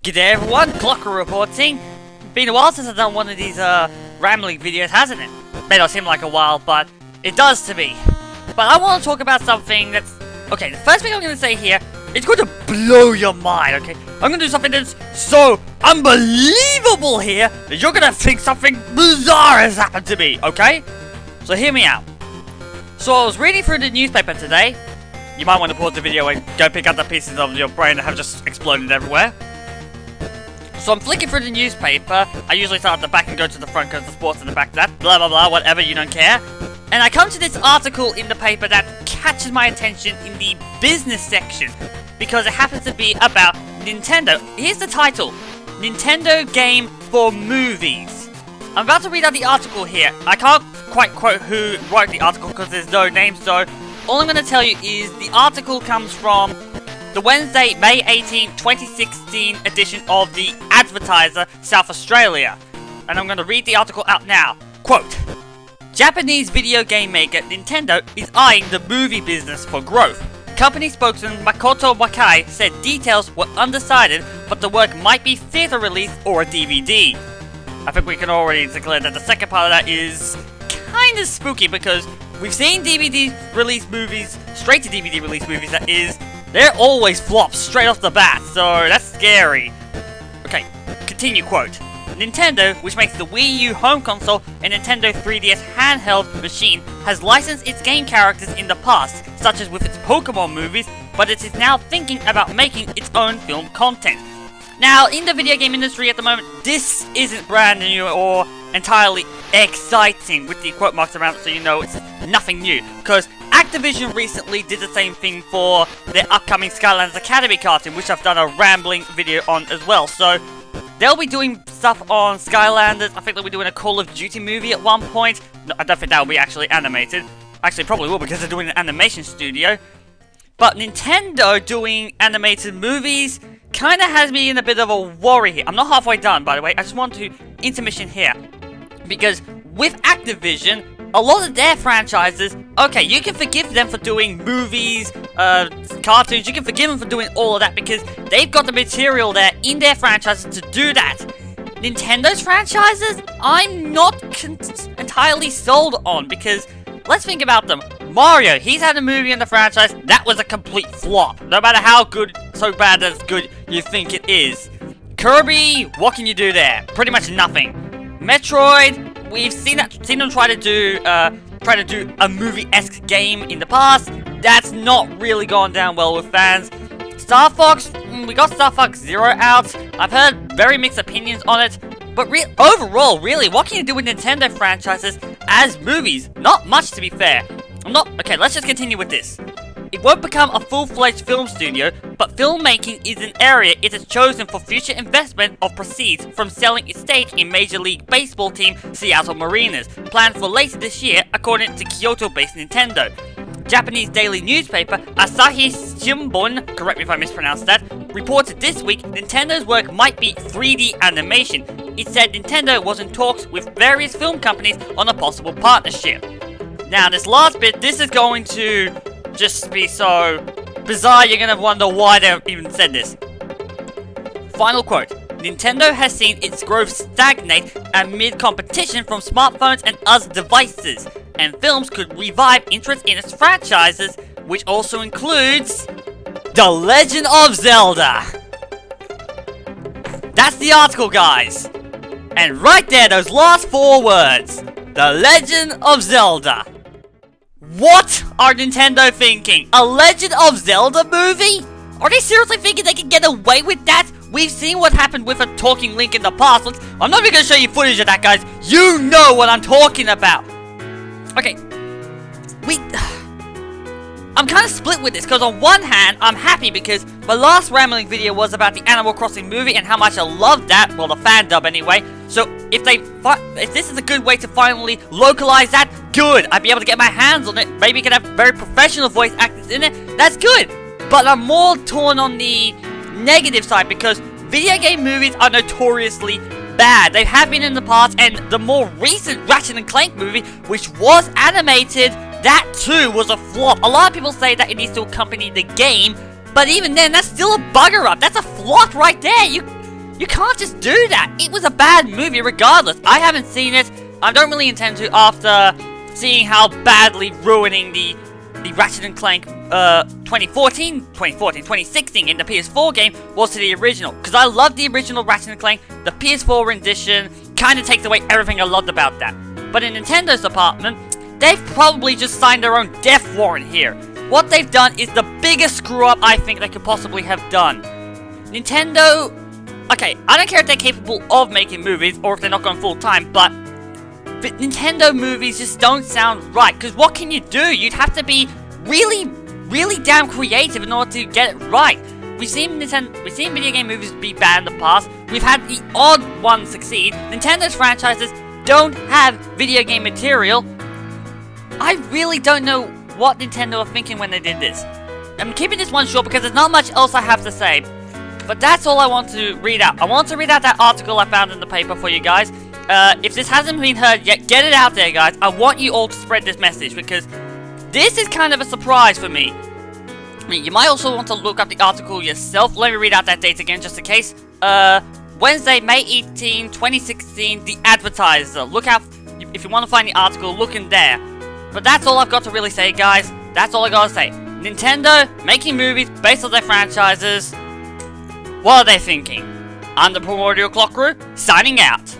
G'day everyone, Clok-Roo reporting. Been a while since I've done one of these rambling videos, hasn't it? May not seem like a while, but it does to me. But I want to talk about something that's... Okay, the first thing I'm going to say here, it's going to blow your mind, okay? I'm going to do something that's so unbelievable here that you're going to think something bizarre has happened to me, okay? So hear me out. So I was reading through the newspaper today. You might want to pause the video and go pick up the pieces of your brain that have just exploded everywhere. So I'm flicking through the newspaper. I usually start at the back and go to the front because the sport's in the back of that. Blah blah blah, whatever, you don't care. And I come to this article in the paper that catches my attention in the business section because it happens to be about Nintendo. Here's the title: Nintendo game for movies. I'm about to read out the article here. I can't quite quote who wrote the article because there's no name, so all I'm going to tell you is the article comes from the Wednesday, May 18, 2016 edition of the Advertiser, South Australia. And I'm going to read the article out now. Quote: Japanese video game maker Nintendo is eyeing the movie business for growth. Company spokesman Makoto Wakai said details were undecided, but the work might be theater release or a DVD. I think we can already declare that the second part of that is kind of spooky because we've seen DVD release movies, straight to DVD release movies that is, they're always flops straight off the bat, so that's scary. Okay, continue quote. Nintendo, which makes the Wii U home console and Nintendo 3DS handheld machine, has licensed its game characters in the past, such as with its Pokemon movies, but it is now thinking about making its own film content. Now, in the video game industry at the moment, this isn't brand new or entirely exciting, with the quote marks around it so you know it's nothing new, because Activision recently did the same thing for their upcoming Skylanders Academy cartoon, which I've done a rambling video on as well. So they'll be doing stuff on Skylanders. I think they'll be doing a Call of Duty movie at one point. No, I don't think that will be actually animated. Actually, probably will because they're doing an animation studio. But Nintendo doing animated movies kind of has me in a bit of a worry here. I'm not halfway done, by the way. I just want to intermission here. Because with Activision, a lot of their franchises, okay, you can forgive them for doing movies, cartoons, you can forgive them for doing all of that because they've got the material there in their franchises to do that. Nintendo's franchises, I'm not entirely sold on because, let's think about them. Mario, he's had a movie in the franchise, that was a complete flop. No matter how good, so bad as good you think it is. Kirby, what can you do there? Pretty much nothing. Metroid, we've seen them try to do a movie-esque game in the past. That's not really gone down well with fans. Star Fox, we got Star Fox Zero out. I've heard very mixed opinions on it. But overall, really, what can you do with Nintendo franchises as movies? Not much, to be fair. Okay, let's just continue with this. It won't become a full-fledged film studio, but filmmaking is an area it has chosen for future investment of proceeds from selling its stake in Major League Baseball team Seattle Mariners, planned for later this year according to Kyoto-based Nintendo. Japanese daily newspaper Asahi Shimbun, correct me if I mispronounced that, reported this week Nintendo's work might be 3D animation. It said Nintendo was in talks with various film companies on a possible partnership. Now this last bit, this is going to just be so bizarre you're gonna wonder why they even said this. Final quote: Nintendo has seen its growth stagnate amid competition from smartphones and other devices, and films could revive interest in its franchises, which also includes The Legend of Zelda. That's the article, guys. And right there, those last 4 words, The Legend of Zelda. What are Nintendo thinking? A Legend of Zelda movie? Are they seriously thinking they can get away with that? We've seen what happened with a talking Link in the past. I'm not even going to show you footage of that, guys. You know what I'm talking about. Okay. I'm kind of split with this, because on one hand, I'm happy because my last rambling video was about the Animal Crossing movie and how much I loved that, well, the fan dub anyway. So if this is a good way to finally localize that, good. I'd be able to get my hands on it. Maybe you can have very professional voice actors in it. That's good. But I'm more torn on the negative side because video game movies are notoriously bad. They have been in the past, and the more recent Ratchet & Clank movie, which was animated, that too was a flop. A lot of people say that it needs to accompany the game, but even then, that's still a bugger up. That's a flop right there. You can't just do that. It was a bad movie regardless. I haven't seen it. I don't really intend to after seeing how badly ruining the Ratchet & Clank 2016 in the PS4 game was to the original. Because I love the original Ratchet & Clank. The PS4 rendition kind of takes away everything I loved about that. But in Nintendo's department, they've probably just signed their own death warrant here. What they've done is the biggest screw up I think they could possibly have done. Nintendo... Okay, I don't care if they're capable of making movies or if they're not going full time, but Nintendo movies just don't sound right. Because what can you do? You'd have to be really, really damn creative in order to get it right. We've seen video game movies be bad in the past. We've had the odd ones succeed. Nintendo's franchises don't have video game material. I really don't know what Nintendo are thinking when they did this. I'm keeping this one short because there's not much else I have to say. But that's all I want to read out. I want to read out that article I found in the paper for you guys. If this hasn't been heard yet, get it out there, guys. I want you all to spread this message because this is kind of a surprise for me. I mean, you might also want to look up the article yourself. Let me read out that date again just in case. Wednesday, May 18, 2016, The Advertiser. Look out, if you want to find the article, look in there. But that's all I've got to really say, guys. That's all I gotta say. Nintendo making movies based on their franchises. What are they thinking? I'm the Primordial Clok-Roo, signing out.